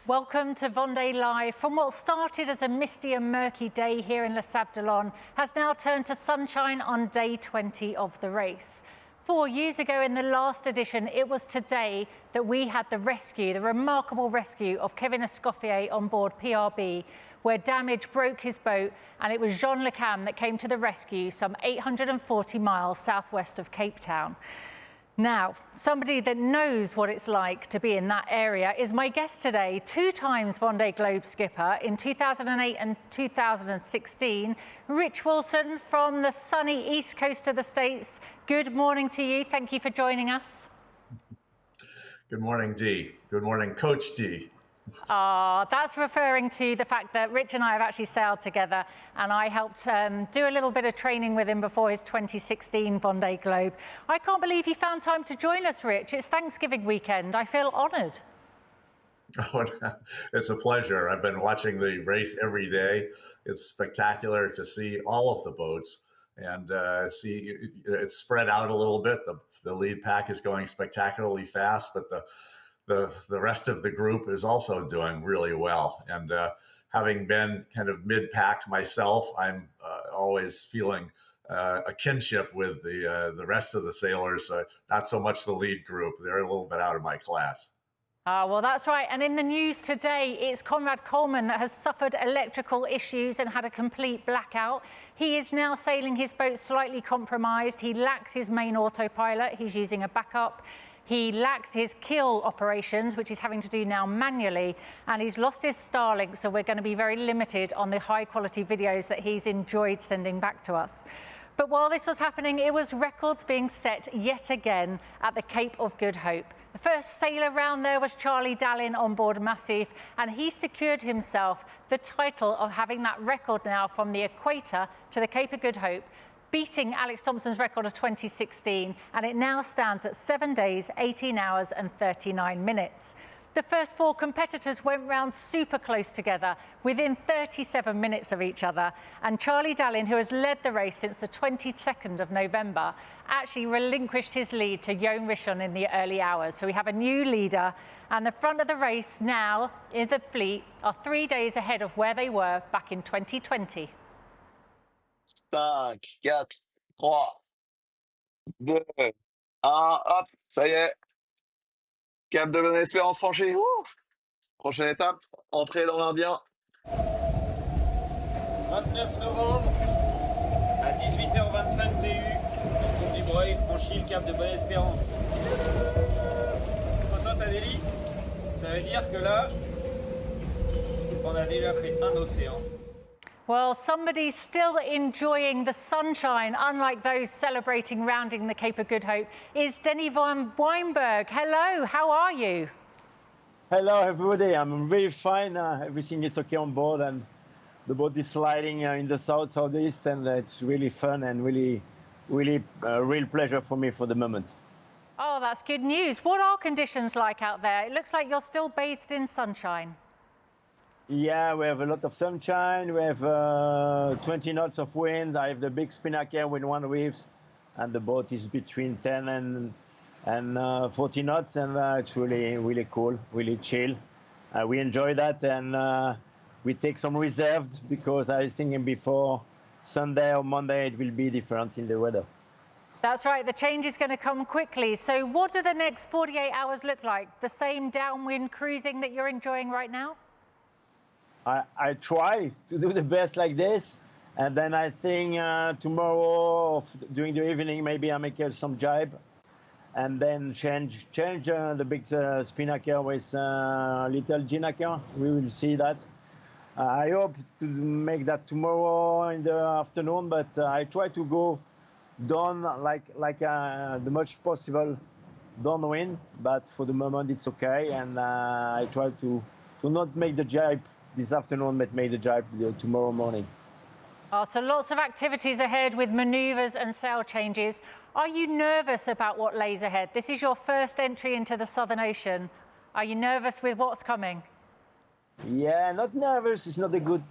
Welcome to Vendée Live. From what started as a misty and murky day here in Les Sables d'Olonne has now turned to sunshine on day 20 of the race. 4 years ago in the last edition, it was today that we had the remarkable rescue of Kevin Escoffier on board PRB, where damage broke his boat, and it was Jean Le Cam that came to the rescue some 840 miles southwest of Cape Town. Now, somebody that knows what it's like to be in that area is my guest today, 2 times Vendée Globe skipper in 2008 and 2016, Rich Wilson from the sunny east coast of the States. Good morning to you. Thank you for joining us. Good morning, Dee. Good morning, Coach Dee. That's referring to the fact that Rich and I have actually sailed together, and I helped do a little bit of training with him before his 2016 Vendée Globe. I can't believe you found time to join us, Rich. It's Thanksgiving weekend. I feel honoured. Oh, it's a pleasure. I've been watching the race every day. It's spectacular to see all of the boats and see it's spread out a little bit. The lead pack is going spectacularly fast, but the rest of the group is also doing really well. And having been kind of mid-pack myself, I'm always feeling a kinship with the rest of the sailors, not so much the lead group. They're a little bit out of my class. Well, that's right. And in the news today, it's Conrad Coleman that has suffered electrical issues and had a complete blackout. He is now sailing his boat slightly compromised. He lacks his main autopilot. He's using a backup. He lacks his keel operations, which he's having to do now manually, and he's lost his Starlink, so we're going to be very limited on the high-quality videos that he's enjoyed sending back to us. But while this was happening, it was records being set yet again at the Cape of Good Hope. The first sailor round there was Charlie Dallin on board Massif, and he secured himself the title of having that record now from the equator to the Cape of Good Hope, beating Alex Thompson's record of 2016, and it now stands at 7 days, 18 hours and 39 minutes. The first 4 competitors went round super close together, within 37 minutes of each other, and Charlie Dallin, who has led the race since the 22nd of November, actually relinquished his lead to Jon Richon in the early hours. So we have a new leader, and the front of the race now in the fleet are 3 days ahead of where they were back in 2020. 5, 4, 3, 2, 1, hop, ça y est. Cap de Bonne-Espérance franchi. Prochaine étape, entrée dans l'Indien. 29 novembre, à 18h25 TU, le groupe du Breuil franchit le cap de Bonne-Espérance. Quand toi t'as des lits, ça veut dire que là, on a déjà fait un océan. Well, somebody's still enjoying the sunshine, unlike those celebrating rounding the Cape of Good Hope, is Denny van Weinberg. Hello, how are you? Hello, everybody. I'm very fine. Everything is okay on board, and the boat is sliding in the southeast, and it's really fun and really a real pleasure for me for the moment. Oh, that's good news. What are conditions like out there? It looks like you're still bathed in sunshine. Yeah, we have a lot of sunshine. We have 20 knots of wind. I have the big spinnaker with 1 reefs, and the boat is between 10 and 40 knots, and it's really cool, really chill. We enjoy that, and we take some reserves because I was thinking before Sunday or Monday it will be different in the weather. That's right, the change is going to come quickly. So what do the next 48 hours look like? The same downwind cruising that you're enjoying right now? I try to do the best like this, and then I think tomorrow during the evening maybe I make some jibe, and then change the big spinnaker with little ginaker. We will see that. I hope to make that tomorrow in the afternoon, but I try to go down like the much possible downwind, but for the moment it's okay, and I try to not make the jibe this afternoon, but make the jibe tomorrow morning. So lots of activities ahead with manoeuvres and sail changes. Are you nervous about what lays ahead? This is your first entry into the Southern Ocean. Are you nervous with what's coming? Yeah, not nervous. It's not the good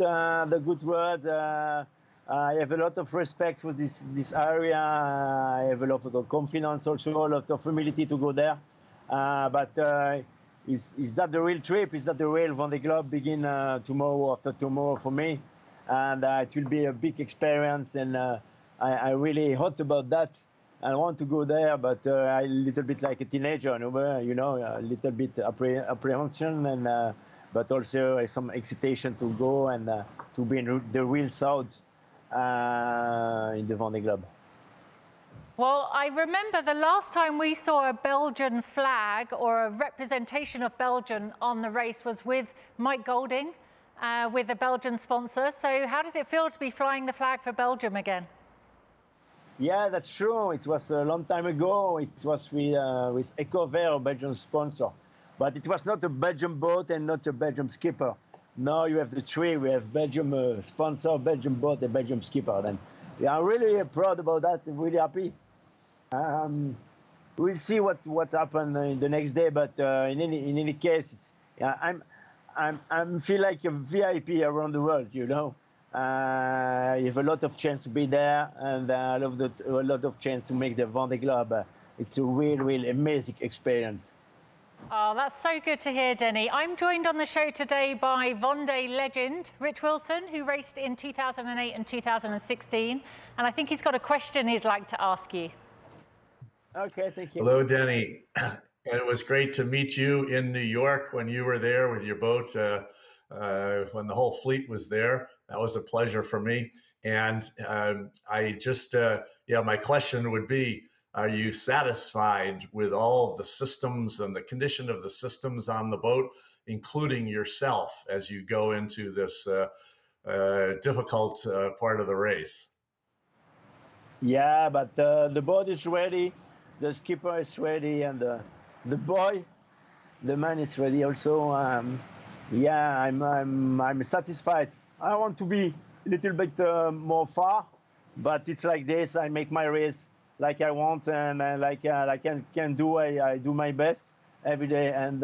word. I have a lot of respect for this area. I have a lot of confidence, also a lot of humility to go there. But is that the real trip? Is that the real Vendée Globe begin tomorrow, after tomorrow for me? And it will be a big experience, and I really hot about that. I want to go there, but I a little bit like a teenager, you know, a little bit apprehension, and but also some excitation to go and to be in the real South in the Vendée Globe. Well, I remember the last time we saw a Belgian flag or a representation of Belgium on the race was with Mike Golding, with a Belgian sponsor. So how does it feel to be flying the flag for Belgium again? Yeah, that's true. It was a long time ago. It was with Ecover, a Belgian sponsor. But it was not a Belgian boat and not a Belgian skipper. Now you have the three. We have Belgium sponsor, Belgian boat, and Belgian skipper. And yeah, I'm really proud about that. I'm really happy. We'll see what happened in the next day. But in any case, it's, yeah, I'm feel like a VIP around the world. You know, you have a lot of chance to be there, and a lot of chance to make the Vendée Globe. It's a real amazing experience. Oh, that's so good to hear, Denny. I'm joined on the show today by Vendée legend Rich Wilson, who raced in 2008 and 2016. And I think he's got a question he'd like to ask you. Okay, thank you. Hello, Denny. And it was great to meet you in New York when you were there with your boat, when the whole fleet was there. That was a pleasure for me. And I just, my question would be, are you satisfied with all of the systems and the condition of the systems on the boat, including yourself, as you go into this difficult part of the race? Yeah, but the boat is ready, the skipper is ready, and the man is ready also. Yeah, I'm satisfied. I want to be a little bit more far, but it's like this. I make my race like I want, and like I can do. I do my best every day, and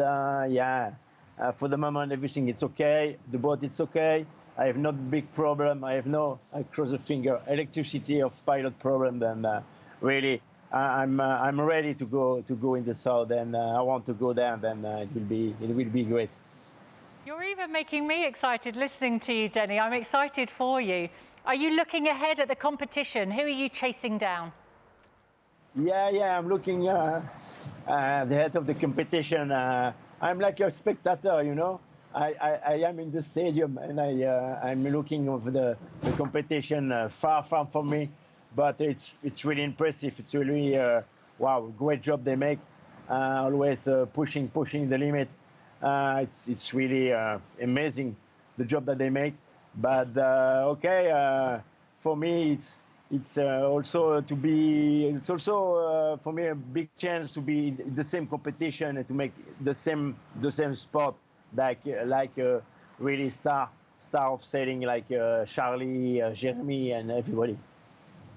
for the moment everything is okay. The boat is okay. I have no big problem. I cross the finger, electricity of pilot problem. Then really, I'm ready to go in the south, and I want to go there. Then it will be great. You're even making me excited listening to you, Denny. I'm excited for you. Are you looking ahead at the competition? Who are you chasing down? Yeah, I'm looking at the head of the competition. I'm like a spectator, you know. I am in the stadium, and I'm looking over the competition far from me, but it's really impressive. It's really wow, great job they make. Always pushing the limit. It's really amazing the job that they make. But for me it's also for me a big chance to be in the same competition and to make the same sport like really star of sailing like Charlie, Jeremy, and everybody.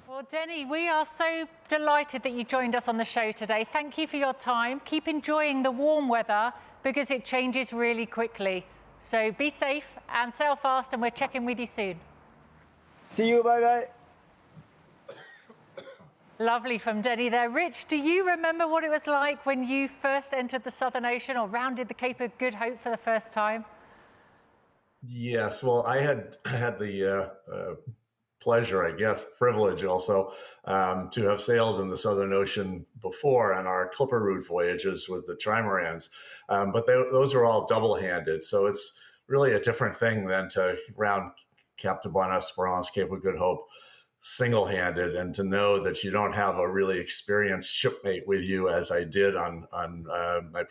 Well, Denny, we are so delighted that you joined us on the show today. Thank you for your time. Keep enjoying the warm weather because it changes really quickly. So be safe and sail fast, and we're checking with you soon. See you, bye-bye. Lovely from Denny there. Rich, do you remember what it was like when you first entered the Southern Ocean or rounded the Cape of Good Hope for the first time? Yes, well, I had the pleasure, I guess, privilege also, to have sailed in the Southern Ocean before on our Clipper route voyages with the trimarans. But those are all double-handed, so it's really a different thing than to round Cap de Bonne-Espérance, Cape of Good Hope, single-handed, and to know that you don't have a really experienced shipmate with you, as I did on my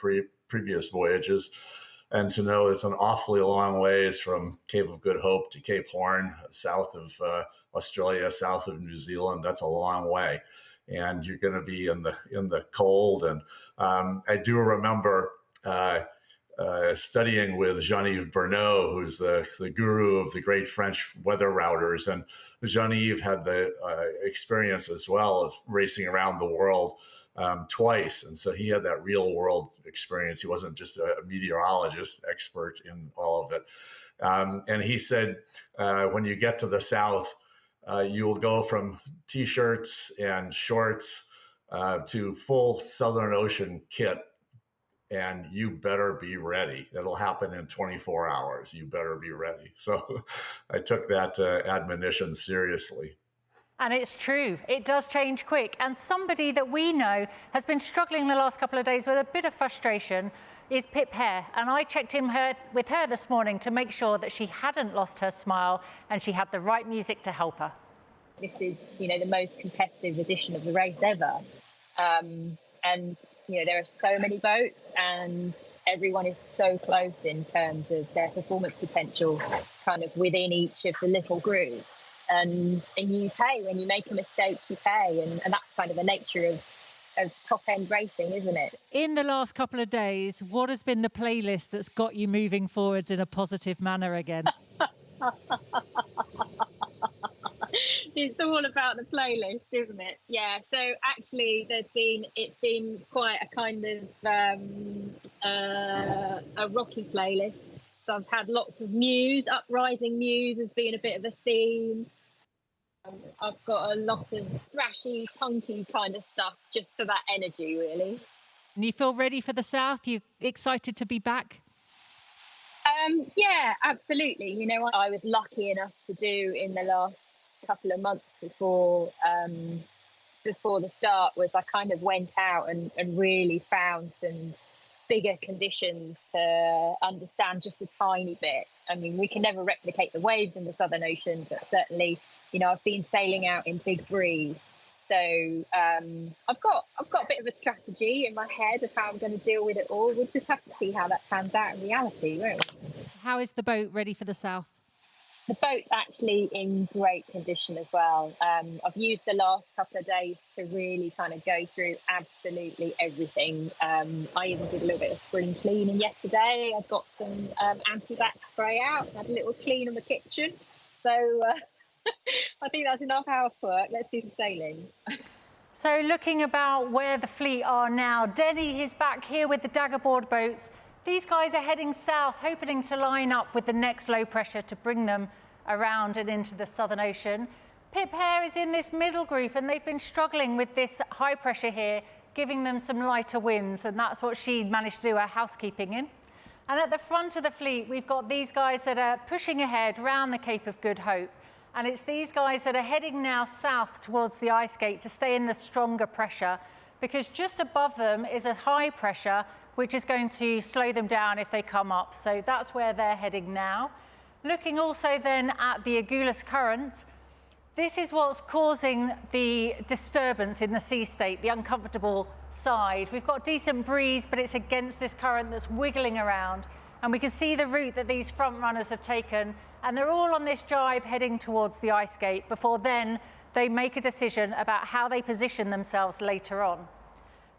previous voyages, and to know it's an awfully long ways from Cape of Good Hope to Cape Horn, south of Australia, south of New Zealand. That's a long way, and you're going to be in the cold. And I do remember studying with Jean-Yves Bernot, who's the guru of the great French weather routers. And Jean-Yves had the experience as well of racing around the world twice. And so he had that real world experience. He wasn't just a meteorologist expert in all of it. And he said, when you get to the South, you will go from T-shirts and shorts to full Southern Ocean kit and you better be ready. It'll happen in 24 hours. You better be ready. So I took that admonition seriously. And it's true, it does change quick. And somebody that we know has been struggling the last couple of days with a bit of frustration is Pip Hare. And I checked in with her this morning to make sure that she hadn't lost her smile and she had the right music to help her. This is, the most competitive edition of the race ever. And, there are so many boats and everyone is so close in terms of their performance potential kind of within each of the little groups. And you pay. When you make a mistake, you pay. And that's kind of the nature of top-end racing, isn't it? In the last couple of days, what has been the playlist that's got you moving forwards in a positive manner again? It's all about the playlist, isn't it? Yeah. So actually, it's been quite a kind of a rocky playlist. So I've had lots of Muse, Uprising Muse has been a bit of a theme. I've got a lot of thrashy, punky kind of stuff just for that energy, really. And you feel ready for the South? You excited to be back? Yeah, absolutely. I was lucky enough to do in the last couple of months before the start was I kind of went out and really found some bigger conditions to understand just a tiny bit. I mean, we can never replicate the waves in the Southern Ocean, but certainly, I've been sailing out in big breeze. So I've got a bit of a strategy in my head of how I'm going to deal with it all. We'll just have to see how that pans out in reality, won't we? How is the boat ready for the South? The boat's actually in great condition as well. I've used the last couple of days to really kind of go through absolutely everything. I even did a little bit of spring cleaning yesterday. I've got some anti-bac spray out, had a little clean of the kitchen. So I think that's enough housework. Let's do some sailing. So looking about where the fleet are now, Denny is back here with the Daggerboard boats. These guys are heading south, hoping to line up with the next low pressure to bring them around and into the Southern Ocean. Pip Hare is in this middle group and they've been struggling with this high pressure here, giving them some lighter winds, and that's what she managed to do her housekeeping in. And at the front of the fleet, we've got these guys that are pushing ahead round the Cape of Good Hope. And it's these guys that are heading now south towards the ice gate to stay in the stronger pressure, because just above them is a high pressure which is going to slow them down if they come up. So that's where they're heading now. Looking also then at the Agulhas current, this is what's causing the disturbance in the sea state, the uncomfortable side. We've got decent breeze, but it's against this current that's wiggling around. And we can see the route that these front runners have taken, and they're all on this jibe heading towards the ice gate before then they make a decision about how they position themselves later on.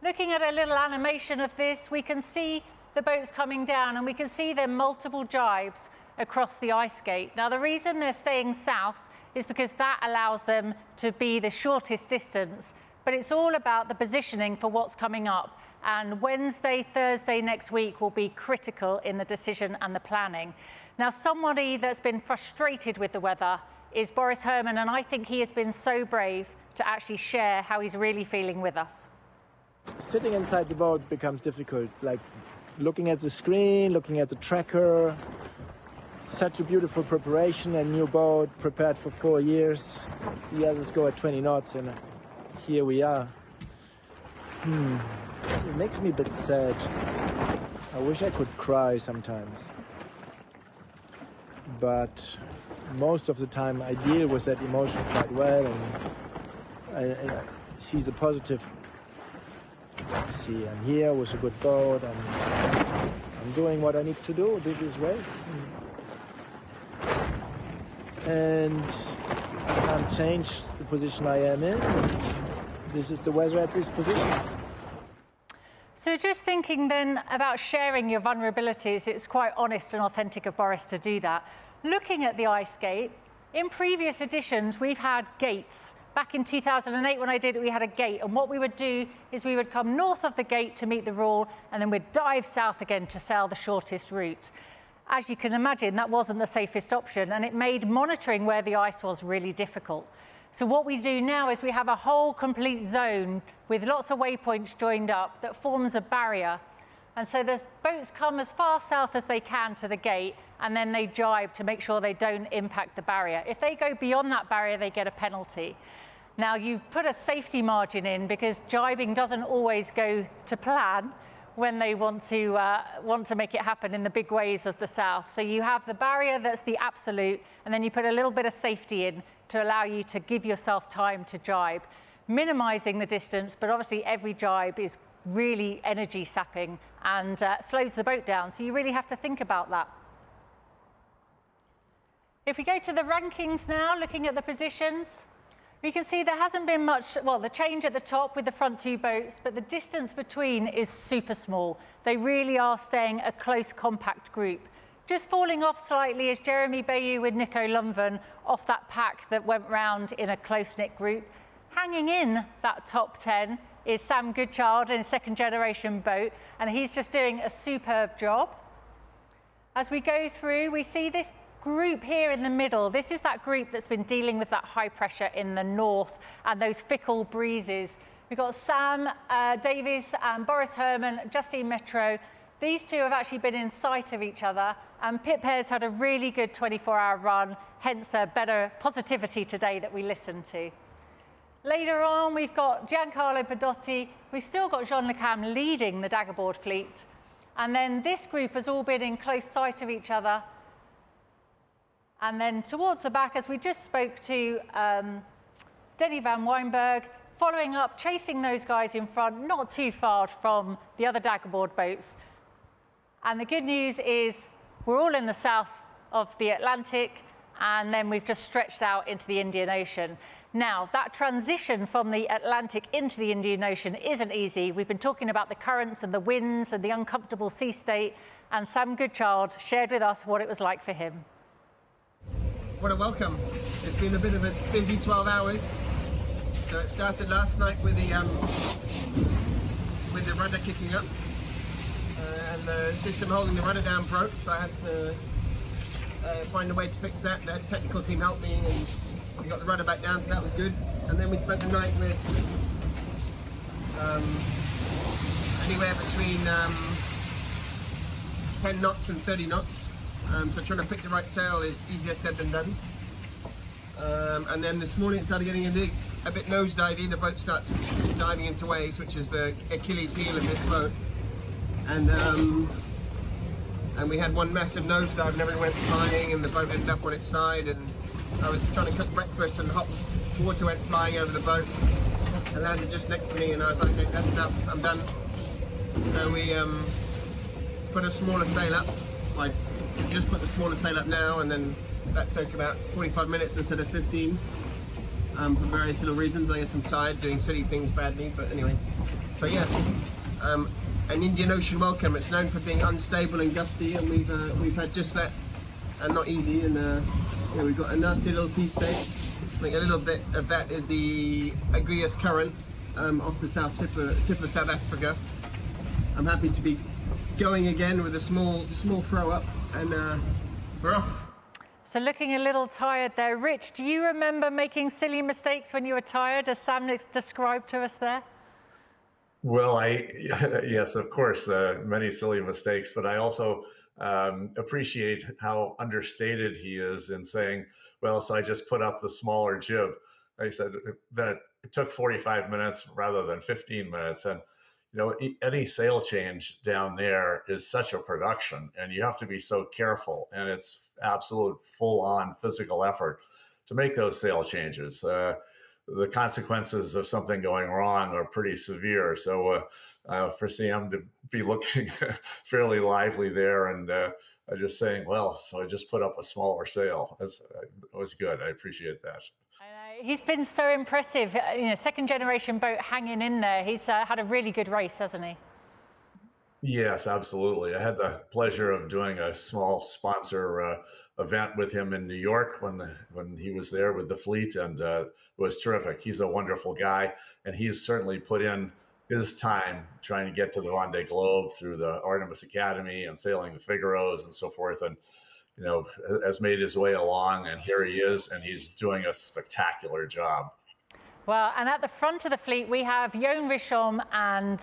Looking at a little animation of this, we can see the boats coming down and we can see their multiple jibes across the ice gate. Now, the reason they're staying south is because that allows them to be the shortest distance, but it's all about the positioning for what's coming up. And Wednesday, Thursday next week will be critical in the decision and the planning. Now, somebody that's been frustrated with the weather is Boris Herrmann, and I think he has been so brave to actually share how he's really feeling with us. Sitting inside the boat becomes difficult, like looking at the screen, looking at the tracker. Such a beautiful preparation, a new boat prepared for 4 years. The others go at 20 knots and here we are. It makes me a bit sad. I wish I could cry sometimes. But most of the time I deal with that emotion quite well, and she's a positive. See, I'm here with a good boat, and I'm doing what I need to do this race. And I can't change the position I am in. And this is the weather at this position. So just thinking then about sharing your vulnerabilities, it's quite honest and authentic of Boris to do that. Looking at the ice gate, in previous editions, we've had gates. Back in 2008, when I did it, we had a gate. And what we would do is we would come north of the gate to meet the rule, and then we'd dive south again to sail the shortest route. As you can imagine, that wasn't the safest option, and it made monitoring where the ice was really difficult. So what we do now is we have a whole complete zone with lots of waypoints joined up that forms a barrier. And so the boats come as far south as they can to the gate, and then they jibe to make sure they don't impact the barrier. If they go beyond that barrier, they get a penalty. Now, you put a safety margin in because jibing doesn't always go to plan when they want to make it happen in the big waves of the south. So you have the barrier that's the absolute, and then you put a little bit of safety in to allow you to give yourself time to jibe, minimizing the distance, but obviously every jibe is really energy sapping and slows the boat down. So you really have to think about that. If we go to the rankings now, looking at the positions, you can see there hasn't been much, well, the change at the top with the front two boats, but the distance between is super small. They really are staying a close, compact group. Just falling off slightly is Jeremy Bayou with Nico Lumvan off that pack that went round in a close-knit group. Hanging in that top 10 is Sam Goodchild in a second-generation boat, and he's just doing a superb job. As we go through, we see this group here in the middle. This is that group that's been dealing with that high pressure in the north and those fickle breezes. We've got Sam Davies and Boris Herman, Justine Metro. These two have actually been in sight of each other, and Pip Pears had a really good 24-hour run, hence a better positivity today that we listened to. Later on, we've got Giancarlo Pedotti. We've still got Jean Le Cam leading the Daggerboard fleet. And then this group has all been in close sight of each other. And then towards the back, as we just spoke to Denny van Weinberg, following up, chasing those guys in front, not too far from the other Daggerboard boats. And the good news is we're all in the south of the Atlantic, and then we've just stretched out into the Indian Ocean. Now, that transition from the Atlantic into the Indian Ocean isn't easy. We've been talking about the currents and the winds and the uncomfortable sea state, and Sam Goodchild shared with us what it was like for him. What a welcome. It's been a bit of a busy 12 hours. So it started last night with the rudder kicking up, and the system holding the rudder down broke, so I had to find a way to fix that. The technical team helped me, and we got the rudder back down, so that was good. And then we spent the night with anywhere between 10 knots and 30 knots. So trying to pick the right sail is easier said than done. And then this morning it started getting a bit nosedivey. The boat starts diving into waves, which is the Achilles heel of this boat. And we had one massive nosedive and everything went flying, and the boat ended up on its side. And I was trying to cook breakfast, and hot water went flying over the boat and landed just next to me. And I was like, okay, that's enough, I'm done. So we put a smaller sail up. I just put the smaller sail up now, and then that took about 45 minutes instead of 15 for various little reasons. I guess I'm tired doing silly things badly, but anyway. So yeah, an Indian Ocean welcome. It's known for being unstable and gusty, and we've had just that, and not easy. And yeah, we've got a nasty little sea state. I think a little bit of that is the Agrias current off the south tip of South Africa. I'm happy to be going again with a small throw up, and we're off. So looking a little tired there. Rich, do you remember making silly mistakes when you were tired, as Sam described to us there? Well, yes, of course, many silly mistakes, but I also appreciate how understated he is in saying, well, so I just put up the smaller jib. I said, then it took 45 minutes rather than 15 minutes. And, you know, any sail change down there is such a production, and you have to be so careful, and it's absolute full-on physical effort to make those sail changes. The consequences of something going wrong are pretty severe. So for Sam to be looking fairly lively there, and just saying, well, so I just put up a smaller sail. It was good. I appreciate that. He's been so impressive. You know, second generation boat hanging in there. He's had a really good race, hasn't he? Yes, absolutely. I had the pleasure of doing a small sponsor event with him in New York when he was there with the fleet, and it was terrific. He's a wonderful guy, and he's certainly put in his time trying to get to the Vendée Globe through the Artemis Academy and sailing the Figaros and so forth, and you know, has made his way along, and here he is, and he's doing a spectacular job. Well, and at the front of the fleet, we have Jon Richomme and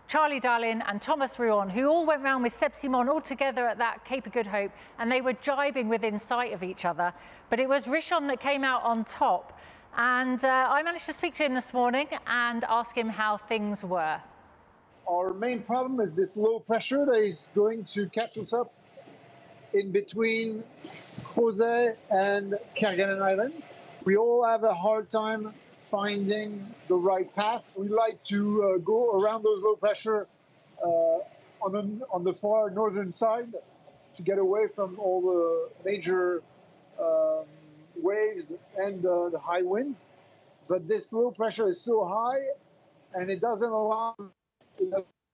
Charlie Darlin and Thomas Ruon, who all went round with Seb Simon all together at that Cape of Good Hope, and they were jibing within sight of each other. But it was Richon that came out on top. And I managed to speak to him this morning and ask him how things were. Our main problem is this low pressure that is going to catch us up in between Jose and Kerguelen Island. We all have a hard time finding the right path. We like to go around those low pressure on the far northern side to get away from all the major waves and the high winds. But this low pressure is so high, and it doesn't allow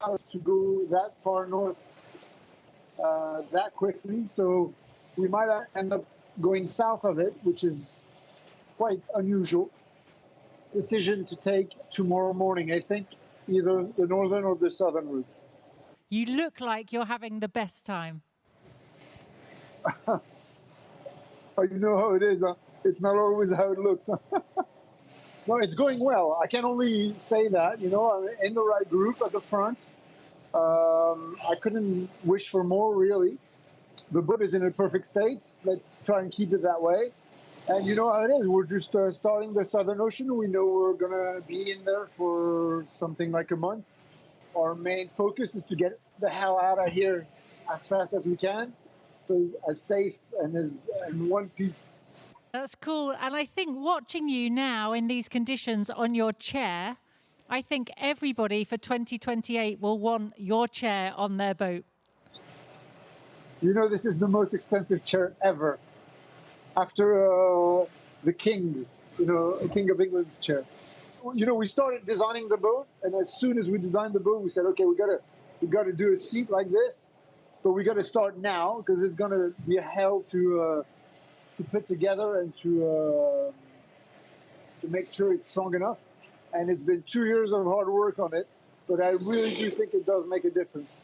us to go that far north that quickly. So we might end up going south of it, which is quite unusual. Decision to take tomorrow morning, I think, either the northern or the southern route. You look like you're having the best time. Oh, you know how it is, huh? It's not always how it looks. No, it's going well. I can only say that, you know, I'm in the right group at the front. I couldn't wish for more, really. The boat is in a perfect state. Let's try and keep it that way. And you know how it is. We're just starting the Southern Ocean. We know we're going to be in there for something like a month. Our main focus is to get the hell out of here as fast as we can, as safe and in one piece. That's cool. And I think watching you now in these conditions on your chair, I think everybody for 2028 will want your chair on their boat. You know, this is the most expensive chair ever. After the King's, you know, King of England's chair. You know, we started designing the boat, and as soon as we designed the boat, we said, okay, we gotta do a seat like this, but we gotta start now because it's gonna be a hell to put together and to make sure it's strong enough. And it's been 2 years of hard work on it, but I really do think it does make a difference.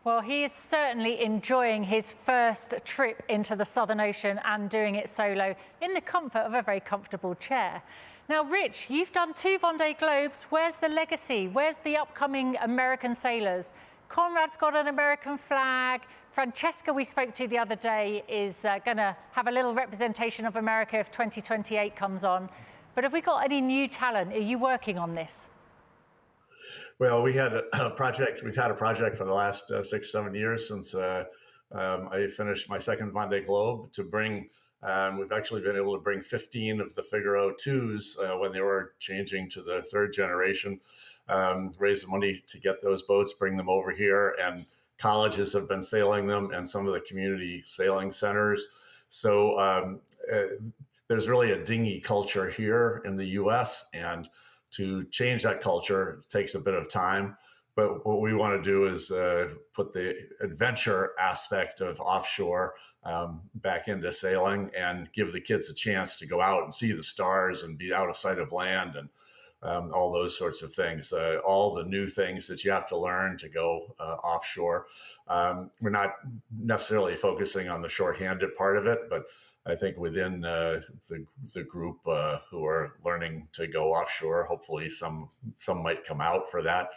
Well, he is certainly enjoying his first trip into the Southern Ocean and doing it solo in the comfort of a very comfortable chair. Now, Rich, you've done 2 Vendée Globes. Where's the legacy? Where's the upcoming American sailors? Conrad's got an American flag. Francesca, we spoke to the other day, is going to have a little representation of America if 2028 comes on. But have we got any new talent? Are you working on this? Well, we had a project. We've had a project for the last 6-7 years since I finished my second Vendée Globe to bring. We've actually been able to bring 15 of the Figaro 2s when they were changing to the 3rd generation. Raise the money to get those boats, bring them over here, and colleges have been sailing them, and some of the community sailing centers. So there's really a dinghy culture here in the U.S., and to change that culture takes a bit of time. But what we want to do is put the adventure aspect of offshore back into sailing and give the kids a chance to go out and see the stars and be out of sight of land and all those sorts of things, all the new things that you have to learn to go offshore. We're not necessarily focusing on the shorthanded part of it, but I think within the group who are learning to go offshore, hopefully some might come out for that.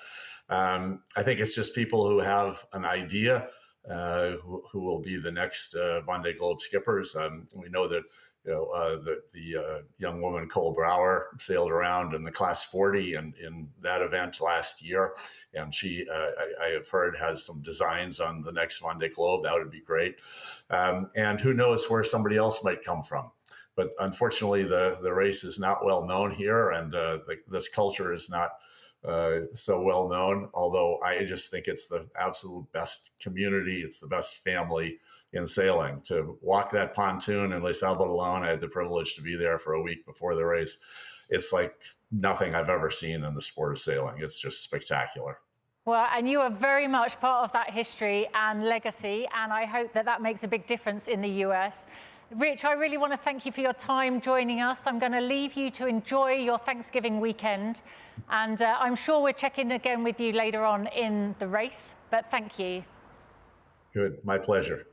I think it's just people who have an idea who will be the next Vendée Globe skippers. We know that the young woman Cole Brower sailed around in the Class 40 in that event last year, and she I have heard has some designs on the next Vendée Globe. That would be great. And who knows where somebody else might come from. But unfortunately, the race is not well known here, and this culture is not so well known. Although I just think it's the absolute best community. It's the best family in sailing. To walk that pontoon in Les Sables d'Olonne, I had the privilege to be there for a week before the race. It's like nothing I've ever seen in the sport of sailing. It's just spectacular. Well, and you are very much part of that history and legacy, and I hope that that makes a big difference in the US. Rich, I really want to thank you for your time joining us. I'm going to leave you to enjoy your Thanksgiving weekend, and I'm sure we'll check in again with you later on in the race, but thank you. Good, my pleasure.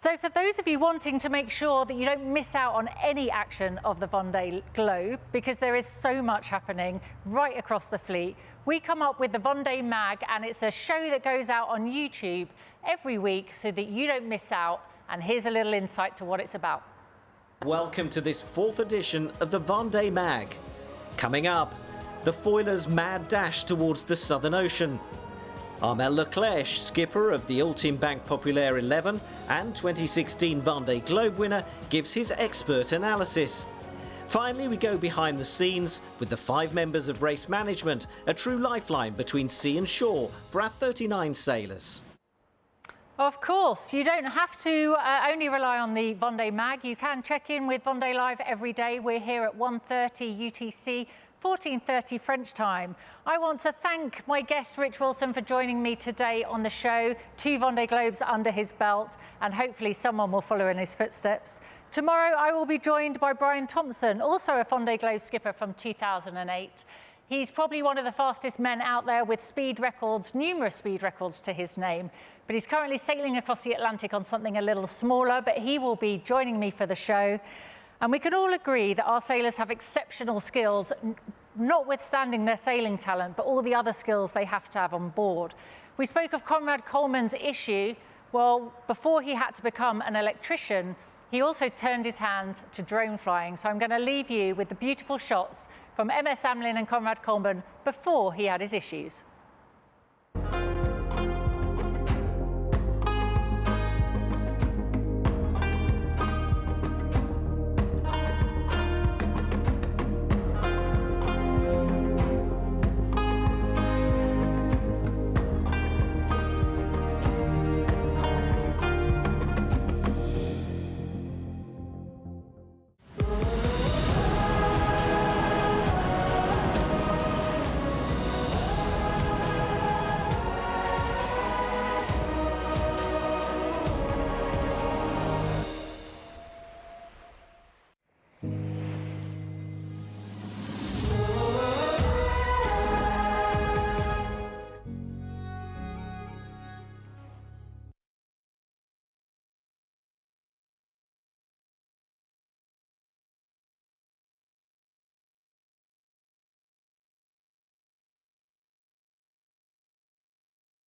So for those of you wanting to make sure that you don't miss out on any action of the Vendée Globe, because there is so much happening right across the fleet, we come up with the Vendée Mag, and it's a show that goes out on YouTube every week so that you don't miss out. And here's a little insight to what it's about. Welcome to this 4th edition of the Vendée Mag. Coming up, the foiler's mad dash towards the Southern Ocean. Armel Leclerc, skipper of the Ultime Bank Populaire 11 and 2016 Vendée Globe winner, gives his expert analysis. Finally, we go behind the scenes with the 5 members of race management, a true lifeline between sea and shore for our 39 sailors. Of course, you don't have to only rely on the Vendée Mag. You can check in with Vendée Live every day. We're here at 1:30 UTC, 14:30 French time. I want to thank my guest Rich Wilson for joining me today on the show. 2 Vendée Globes under his belt, and hopefully someone will follow in his footsteps. Tomorrow I will be joined by Brian Thompson, also a Vendée Globe skipper from 2008. He's probably one of the fastest men out there with speed records, numerous speed records to his name, but he's currently sailing across the Atlantic on something a little smaller, but he will be joining me for the show. And we can all agree that our sailors have exceptional skills, notwithstanding their sailing talent, but all the other skills they have to have on board. We spoke of Conrad Coleman's issue. Well, before he had to become an electrician, he also turned his hands to drone flying. So I'm going to leave you with the beautiful shots from MS Amlin and Conrad Coleman before he had his issues.